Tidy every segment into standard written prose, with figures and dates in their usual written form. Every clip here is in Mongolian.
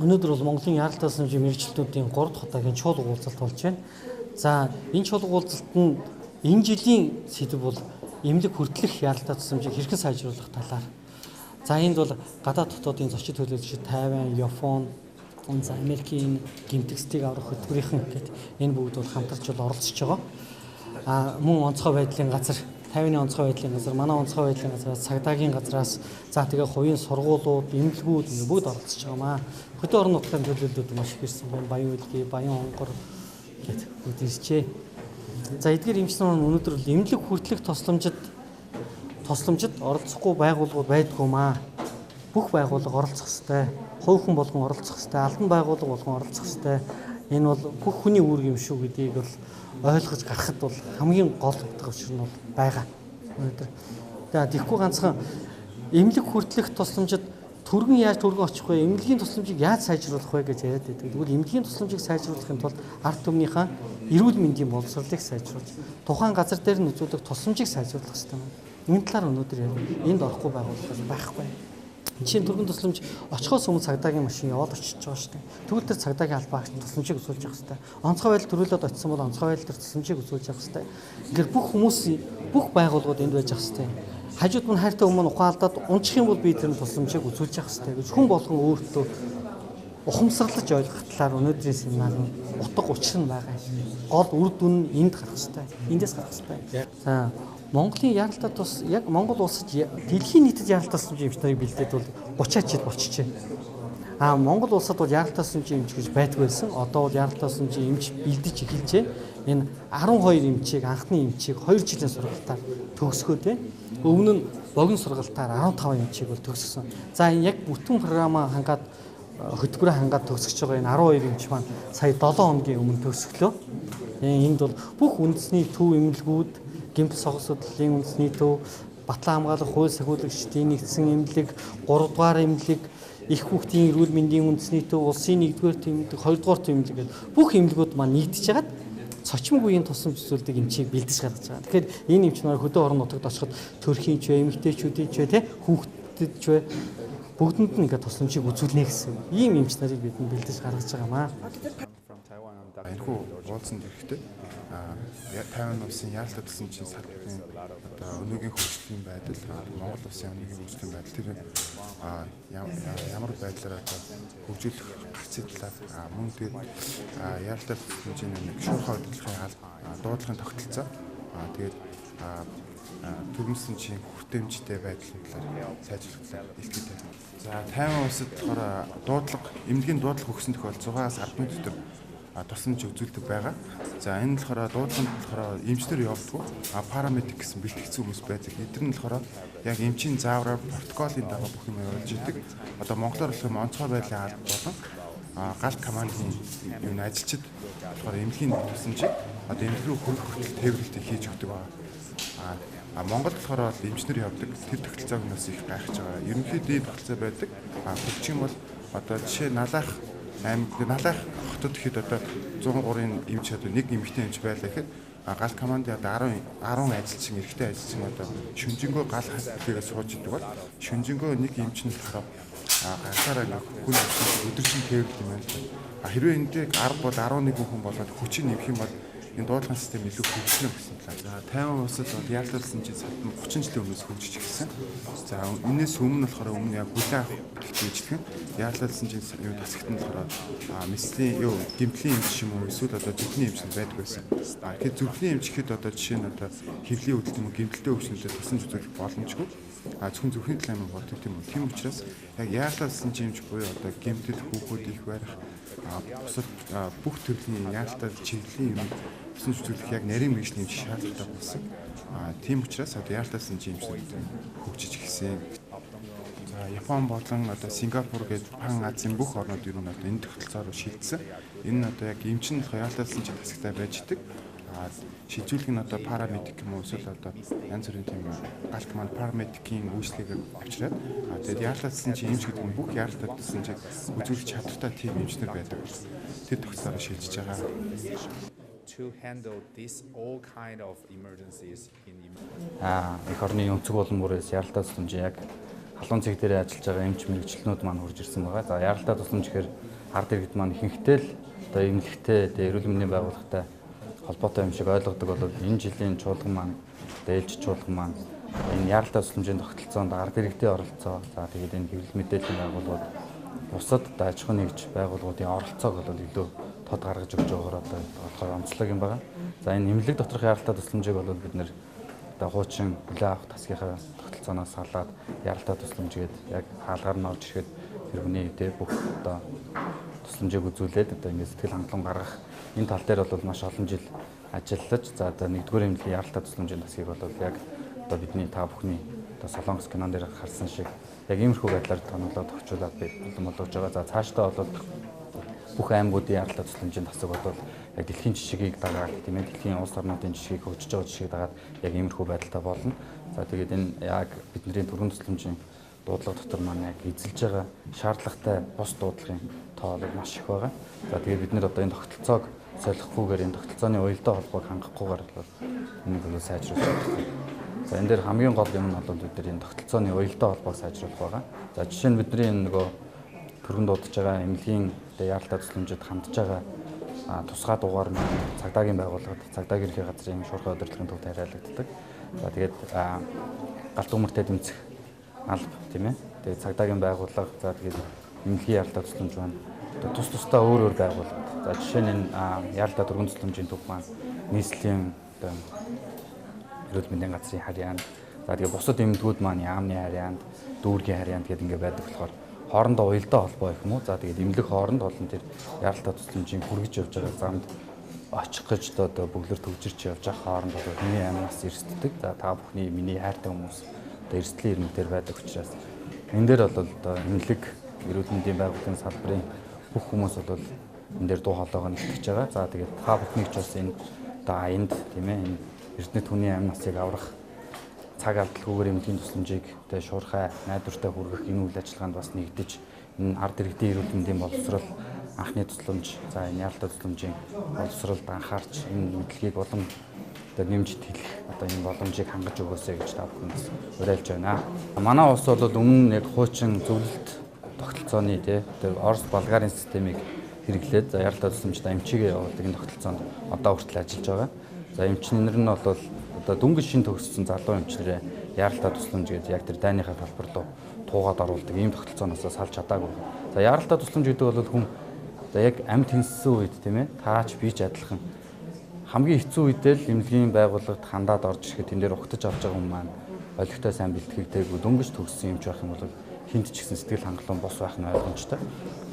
Өнөөдөр бол Монголын яаралтай тусламжийн мэргэжилтүүдийн 3 дахь удаагийн чуулга уулзалт болж байна. За энэ чуулга уулзалт нь энэ жилийн сэдэв бол эмнэлэг хүртэлх яаралтай тусламжийг хэрхэн сайжруулах талаар. За энд бол гадаад дотоодын зочид төлөөлөгчид Тайван, Япон, за Америкийн гимтгсдийг аврах хөтөлбөрийнхэн гэдэг энэ бүгд бол хамтарч оролцож байгаа. Мөн онцгой байдлын газар, Тайваны онцгой байдлын газар, манай онцгой байдлын газраас, цагдаагийн газраас, за тэгээ хувийн сургуулиуд, эмнэлгүүд бүгд оролцож байгаамаа. Хөдөө орон нутгийн төлөөллүүд маш их ирсэн байна. Баян үйлдвэр, Баян онгор гэдэг бүгд ирчээ. За эдгээр эмчнэр өнөөдөр л эмнэлэг хүртэлх тусламжид оролцохгүй байгууллагууд байдгүй маа. Бүх байгууллага оролцох ёстой. Хувь хүн болгон оролцох ёстой. Албан байгууллага болгон оролцох ёстой. Энэ бол бүх хүний үүрэг юм шүү гэдгийг бол ойлгож гарахад бол хамгийн гол утга учир нь бол байгаа. Өнөөдөр. За тэгэхгүй ганцхан эмнэлэг хүртэлх тусламжид түргэн яаж түргэн очих вэ? Эмнэлгийн тусламжийг яаж сайжруулах вэ гэж яриад байдаг. Тэгвэл эмнэлгийн тусламжийг сайжруулахын тулд ард түмнийхээ эрүүл мэндийн боловсролыг сайжруулж, тухайн газар дээр нөхцөлөх тусламжийг сайжруулах хэрэгтэй байна. Энэ талаар өнөөдөр ярив. Энд орохгүй байгууллага байхгүй. Жишээ нь түргэн тусламж очихоос өмнө цагдаагийн машин яваад очиж байгаа шүү дээ. Тэгвэл тэр цагдаагийн албаагч тусламжийг үзүүлж явах хэрэгтэй. Онцгой байдал төрүүлээд очисон бол онцгой байдал төр тусламжийг үзүүлж явах хэрэгтэй. Ингээд бүх хүмүүсийн бүх байгууллагууд энд байж явах хэрэгтэй. Хажууд нь хайртай өмнө ухаалдаад унчих юм бол би тэр тусламжийг үзүүлж явах хэрэгтэй гэж хүн болгон өөртөө ухамсарлаж ойлгох талаар өнөөдрийн семинарын утга учир нь байгаа. Гол үр дүн нь энд гарах хэрэгтэй. Эндээс гарах хэрэгтэй. За Монголын яаралтай тус яг Монгол улсад дэлхийн нийтэд яаралтай тусламжийн эмч нарыг бэлдээд бол 30 жил болчихжээ. Монгол улсад бол яаралтай тусламжийн эмч гэж байдгүй байсан. Одоо бол яаралтай тусламжийн эмч бэлдэж эхэлжээ. Энэ 12 эмчийг анхны эмчийг 2 жилийн сургалтаар төгсгөөд байна. Өмнө нь богино сургалтаар 15 эмчийг бол төгсгсөн. За энэ яг бүтэн програмаа хангаад хөтөлбөрөө хангаад төгсөж байгаа энэ 12 эмч маань сая 7 хоногийн өмнө төгсглөө. Энд бол бүх үндэсний төв эмнэлгүүд, гэмтэл согос судлалын үндэсний төв, батлан хамгаалах хууль сахиулагчдын нэгдсэн эмнэлэг, 3 дугаар эмнэлэг, их хүүхдийн эрүүл мэндийн үндэсний төв, улсын 1-р эмнэлэг, 2-р эмнэлэг гэдэг бүх эмнэлгүүд маань нэгдэж хагаад цочмог үеийн тусламж зүйлдэг эмчийг бэлдэж гаргаж байгаа. Тэгэхээр энэ эмч нар хөдөө орон нутагт очиход төрхийн ч вэ, эмэгтэйчүүдийн ч вэ, хүүхдэд ч вэ бүгдэнд нь ингээд тусламжийг үзүүлнэ гэсэн ийм эмч нарыг бид бэлдэж гаргаж байгаамаа. Энэхүү уулзсан хэрэгтэй. Тайван улсын яаралтай тусламжийн салбарын өнөөгийн хөгжлийн байдал, Монгол улсын өнөөгийн хөгжлийн байдал тэр ямар байдлаар хөгжүүлэх гарцын талаар мөн тэр яаралтай тусламжийн нэг шуурхай хөдөлгөөний дуудлагын тогтолцоо тэгээд төрөмсөн чинь хүртээмжтэй байдлын талаар сайжруулах талаар илтгэдэг. За Тайван улсад болохоор эмнэлгийн дуудлага өгсөн тохиолдолд 6-аас 10 минут дотор тусламж үзүүлдэг байгаа. За энэ болохоор дуудлаганд болохоор эмчнэр явуулдаг. Парамедик гэсэн бэлтгэгдсэн хүмүүс байдаг. Эдгээр нь болохоор яг эмчийн заавраар протоколын дагуу бүх юм явуулж идэг. Одоо монголоор хэлэх юм онцгой байдлын алба болон галт командын юм ажилчид болохоор эмнэлгийн тусламжийг одоо эмнэлэг рүү хүрэх хүртэл тээвэрлэлтийг хийж өгдөг байгаа. Монголд болохоор эмчнэр явдаг. Тэр тогтолцоог нас их гайхаж байгаа. Ерөнхийдөө ийм тогтолцоо байдаг. Хөгжих юм бол одоо жишээ налах хотод ихэд одоо 103-ын эмч одоо нэг эмэгтэй эмч байлаа гэхэд гал командын одоо 10 ажилчин эрэгтэй ажилчин одоо шүнжэнгөө гал хэлбэрээс сууж идэг бол шүнжэнгөө нэг эмч нь болохоор ганцаараа хүн өдөржин тээвэрлэх юм байна. Хэрвээ энд 10 бол 11 хүн болоод хүчийг нэмэх юм бол энэ дуудлагын систем илүү хөгжинө гэсэн талаар. Тайван улсад бол яаралтай тусламжийн салбар 30 жилийн өмнөөс хөгжиж эхэлсэн. За энэс өмнө болохоор яг хүлээн авах хэрэгжлэх нь яаралтай тусламжийн юу тасагт нь болохоор мэслийн гэмтлийн эмч юм уу эсвэл одоо зүрхний эмч байдаг байсан. Тэгэхээр зүрхний эмч гэхэд одоо жишээ нь одоо хэвлийн хөдөлт юм уу гэмтэлтэй өвчнөдөд тусламж үзүүлэх боломжгүй. Зөвхөн зүрхний талын боддог юм уу. Тийм учраас яг яаралтай тусламжийн эмч буюу одоо гэмтэл хүүхүүд их барих бусад бүх төрлийн яаралтай чиглэлийн юм тусламж үзүүлэх яг нарийн мэргэжлийн эмч шаардлагатай болсон. Тийм учраас одоо яаралтай тусламжийн эмчнүүд хөгжиж эхэлсэн. За Япон болон одоо Сингапур гэдэг Пан Азийн бүх орнууд ер нь одоо энэ тогтолцоор шийдсэн. Энэ нь одоо яг эмч нь яаралтай тусламжийн тасагтай байж идэг. Шийдвэрлэх нь одоо парамедик юм уу эсвэл одоо янз бүрийн тийм галт команд парамедикийн үйлчлэгээр авчираад тэгээд яаралтай тусламжийн эмч гэдэг нь бүх яаралтай тусламжийг үзүүлэх чадвартай тийм эмчнэр байдаг. Тэр тогтолцоор шийдэж байгаа. To handle this all kind of emergencies in их орны өнцөг болон бүрээс яаралтай тусламж яг халуун цэг дээр ажиллаж байгаа эмч мэргэжилтнүүд маань хурж ирсэн байгаа. За яаралтай тусламж гэхээр ард иргэд маань ихэнхдээ л одоо эмнэлэгтэй эрүүл мэндийн байгууллагатай холбоотой юм шиг ойлгодог бол энэ жилийн чуулган маань ээлж чуулган маань энэ яаралтай тусламжийн тогтолцоонд ард иргэдийн оролцоо за тэгээд энэ хэвлэл мэдээллийн байгууллагууд бусад аж ахуйн нэгж байгууллагуудын оролцоог бол илүү тод гаргаж өгч байгаагаар одоо болохоор онцлог юм байна. За энэ эмнэлэг доторх яаралтай тусламжийг бол бид нэр одоо хуучин хүлээ авах тасгийнхаа тогтолцооноос салаад яаралтай тусламж гээд яг хаалгаар нь орж ирэхэд тэр хүний бүх одоо тусламжийг үзүүлээд одоо ингэ сэтгэл хангалуун гаргах энэ тал дээр бол маш олон жил ажиллаж за одоо нэгдүгээр эмнэлгийн яаралтай тусламжийн тасгийг бол яг одоо бидний та бүхний одоо Солонгос кинон дээр харсан шиг яг иймэрхүү байдлаар тоноглоод тохижуулаад болон болгож байгаа. За цаашдаа бол бүх аймагуудын яаралтай тусламжийн тасаг бол яг дэлхийн жишгийг дагаад тийм ээ дэлхийн улс орнуудын жишгийг хөгжиж байгаа жишгийг дагаад яг иймэрхүү байдалтай болно. За тэгээд энэ яг бидний төрийн тусламжийн дуудлага дотор маань яг эзэлж байгаа шаардлагатай бус дуудлагын тоо маш их байгаа. За тэгээд бид нэр одоо энэ тогтолцоог солихгүйгээр энэ тогтолцооны уялдаа холбоог хангахгүйгээр бол энийг бол сайжруулах хэрэгтэй. За энэ дээр хамгийн гол юм нь бол бид нар энэ тогтолцооны уялдаа холбоог сайжруулах байгаа. За жишээ нь бидний энэ нөгөө төрөнд дуудаж байгаа эмнэлгийн яаралтай тусламжид хандж байгаа тусгай дугаар нь цагдаагийн байгууллагад цагдаагийн ерхий газрын шуурхай удирдлагын төвд хариалагддаг. За тэгээд галт өмөртэй тэмцэх алба тийм ээ. Тэгээд цагдаагийн байгууллага за тэгээд эмнэлгийн яаралтай тусламж байна. Тус тусдаа өөр байгууллагад. За жишээ нь яаралтай төрийн тусламжийн төв маань нийслэлийн эрүүл мэндийн газрын харьяанд за тэгээд бусад эмнэлгүүд маань яамны харьяанд, дүүргийн харьяанд гэдэг ингээ байдаг болохоор хоорондоо уялдаа холбоо гэх юм уу. За тэгээд эмнэлэг хооронд олон тэр яаралтай тусламжийн хүргэж явж байгаа замд очих гэж одоо бөглөр төвжирч явж байгаа хооронд бол миний амнаас эрсддэг. За та бүхний миний хайртай хүмүүс одоо эрсдлийн ирмэгтэр байдаг учраас энэ дээр бол одоо эмнэлэг эрүүл мэндийн байгууллагын салбарын бүх хүмүүс бол энэ дээр дуу хоолойгоо нэгтгэж байгаа. За тэгээд та бүхнийг ч бас энэ одоо аянд тийм ээ энэ эрдэнэ түүний амнасыг аврах цаг алдалгүйгээр эмнэлгийн тусламжийг тэгээ шуурхай найдвартай хүргэх энэ үйл ажиллагаанд бас нэгдэж энэ ард иргэдийн эрүүл мэндийн боловсрол анхны тусламж за энэ яаралтай тусламжийн боловсролд анхаарч энэ мэдлэгийг улам одоо нэмжид хэлэх одоо энэ боломжийг хангаж өгөөсэй гэж та бүхэнд уриалж байна. Манай улс бол өмнө яг хуучин зөвлөлт тогтолцооны тэр Орос Болгарын системийг хэрэглээд за яаралтай тусламжид эмчигээ явуулдаг энэ тогтолцоонд одоо хүртэл ажиллаж байгаа. За эмчнэр нь бол одоо дүнгийн шин төгссөн залуу эмчнэрээ яаралтай тусламж гэж яг тэр дайныхаа талбар руу туугаад оруулдаг ийм тогтолцооноос салж чадаагүй. За яаралтай тусламж гэдэг бол хүн за яг амьд тэнцсэн үед тийм ээ таач бийж адилхан хамгийн хэцүү үедээ л эмнэлгийн байгууллагад хандаад орж ирэхэд тэн дээр ухтаж авч байгаа хүн маань олигтой сайн бэлтгэгдээгүй дөнгөж төгссөн эмч байх юм бол хинт ч гэсэн сэтгэл хангалуун бос байх нь ойлгомжтой.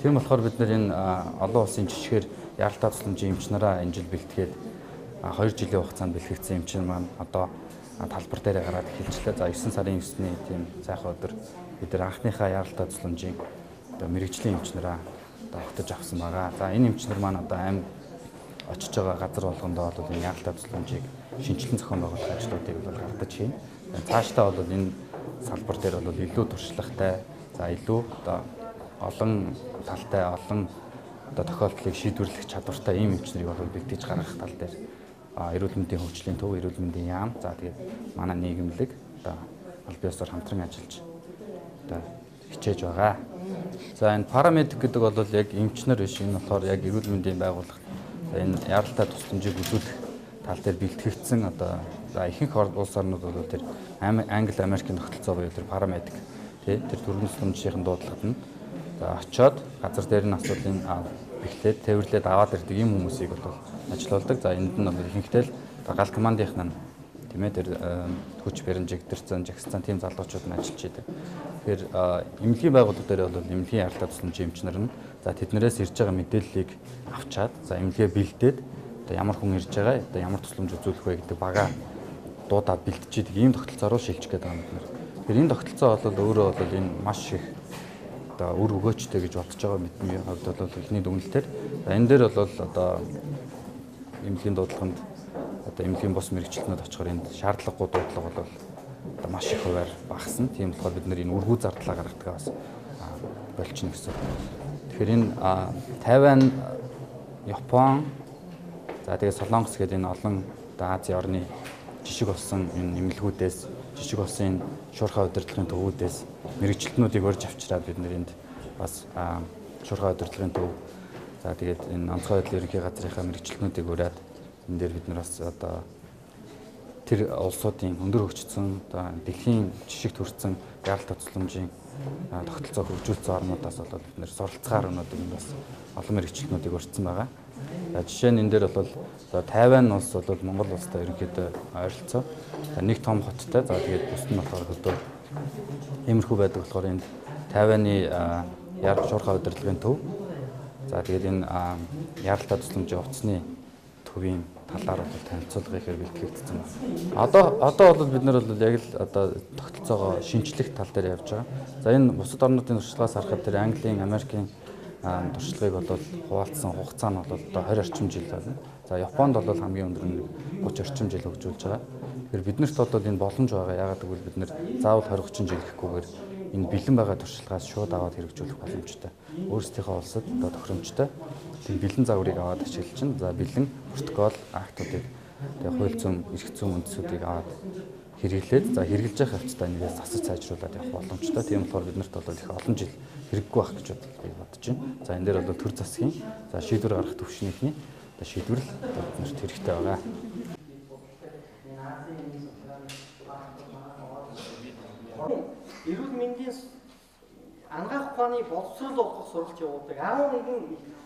Тийм болохоор бид нар энэ олон улсын жишгээр яаралтай тусламжийн эмч нараа энэ жил бэлтгээд 2 жилийн хугацаанд бэлтгэгдсэн эмчнэр маань одоо талбар дээр гараад эхэлжлээ. За 9 сарын 9-ний тийм сайхан өдөр бид нар анхныхаа яаралтай тусламжийн одоо мэрэгжлийн эмчнэраа одоо ухтаж авсан байгаа. За энэ эмчнэр маань одоо аймаг очиж байгаа газар болгондоо бол энэ яаралтай тусламжийг шинжилэн зохион байгуулах ажлуудыг бол гардаж хийнэ. Цаашдаа бол энэ салбар дээр бол илүү туршлагатай, за илүү одоо олон талтай, олон одоо тохиолдлыг шийдвэрлэх чадвартай ийм эмчнэрийг бол бэлтгэж гаргах тал дээр эрүүл мэндийн хөгжлийн төв, эрүүл мэндийн яам, за тэгээд манай нийгэмлэг одоо аль биесээр хамтран ажиллаж одоо хичээж байгаа. За энэ парамедик гэдэг бол яг эмчнэр биш, энэ болохоор яг эрүүл мэндийн байгууллага энэ яаралтай тусламжийг үзүүлэх тал дээр бэлтгэгдсэн одоо за ихэнх улс орнууд бол тэр Англи Америкийн тогтолцоо буюу тэр парамедик тэр төрийн тусламжийн дуудлагад нь за очиод газар дээр нь асуудлыг бэлтээд тээвэрлээд аваад ирдэг ийм хүмүүсийг бол ажиллаулдаг. За энд нь бол ихэнхдээ л гал командынх нь тийм ээ тэр хүч баримжигдэрсэн жагсцсан тийм залуучууд нь ажиллаж идэг. Тэгэхээр эмнэлгийн байгууллага дээр бол эмнэлгийн яаралтай тусламжийн эмчнэр нь за тэднэрээс ирж байгаа мэдээллийг авчаад за эмнэлгээ бэлдээд одоо ямар хүн ирж байгаа одоо ямар тусламж үзүүлэх вэ гэдэг багаа дуудаад бэлтэж идэг ийм тогтолцоор шилжих гэдэг юм байна. Тэгэхээр энэ тогтолцоо бол өөрөө бол энэ маш их одоо үр өгөөчтэй гэж бодож байгаа бидний хувьд бол эхний дүгнэлтээр энэ дээр бол одоо эмнэлгийн дуудлаганд одоо эмнэлгийн бус мэрэгчлэнүүд очихоор энэ шаардлагагүй дуудлага бол одоо маш их хуваар багасна. Тийм болохоор бид нэр энэ үргүү зардлаа гаргадаг бас болчихно гэсэн. Тэгэхээр энэ Тайван, Япон, за тэгээд Солонгос гэдэг энэ олон одоо Азийн орны жишг болсон энэ эмнэлгүүдээс жишг болсон энэ шуурхай удирдлагын төвүүдээс мэрэгчлэнүүдийг урьж авчираад бид нэр энд бас шуурхай удирдлагын төв За тэгээд энэ онцгой байдлын ерөнхий газрынхаа мэрэгчлэнүүдийг ураад энэ дээр бид нар бас одоо тэр улсуудын өндөр хөгжсөн одоо дэлхийн жишгт хүрсэн яралт тусламжийн тогтолцоо хөгжүүлсэн орнуудаас бол бид нэр суралцгаар өнөөдөр бас олон мэрэгчлэнүүдийг урьдсан байгаа. Жишээ нь энэ дээр бол Тайвань улс бол Монгол улстай ерөнхийдөө ойролцоо. Нэг том хоттой. За тэгээд бусд нь болохоор хөдөө иймэрхүү байдаг болохоор энд Тайваны шуурхай удирдлагын төв. За тэгээд энэ яралтай тусламжийн утасны төвийн талаар бол танилцуулга ихээр бэлтгэгдсэн байна. Одоо бол бид нар бол яг л одоо тогтолцоогоо шинжлэх тал дээр явж байгаа. За энэ бусад орнуудын туршлагаас харахад тэр Английн, Америкийн туршлагыг бол хуваалцсан хугацаа нь бол одоо 20 орчим жил байна. За Японд бол хамгийн өндөр нь 30 орчим жил хөгжүүлж байгаа. Тэгэхээр биднэрт бол энэ боломж байгаа. Яагаад гэвэл бид нэр заавал 20-30 жил гэхгүйгээр энэ бэлэн байгаа туршлагаас шууд аваад хэрэгжүүлэх боломжтой. Өөрсдийнхөө улсад одоо тохиромжтой тийм бэлэн загварыг аваад ашиглаж чинь. За бэлэн протокол, актуудыг тэгээ хууль зүйн, эрх зүйн үндсүүдийг аваад хэрэглээд за хэрэгжилж явах явцдаа нэгээс засаж сайжруулад явах боломжтой. Тийм болохоор биднэрт бол их олон жил хэрэггүй байх гэж би бодож байна. За энэ дээр бол төр засгийн за шийдвэр гаргах төвшнийхний одоо шийдвэрлэл биднэрт хэрэгтэй байгаа. Эрүүл мэндийн анагаах ухааны боловсрол олгох сургалт явуулдаг 11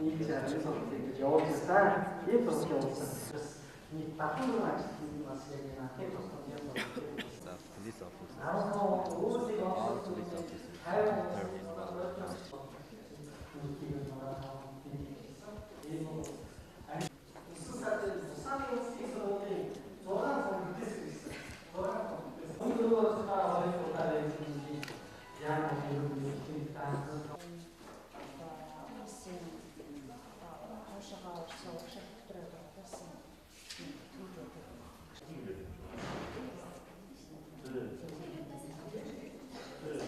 нийт сургалт явуулсан. Энэ сургалт явуулсан. Нийт 74 ажилтнууд бас яг энэ ахын тусгай явуулсан. Police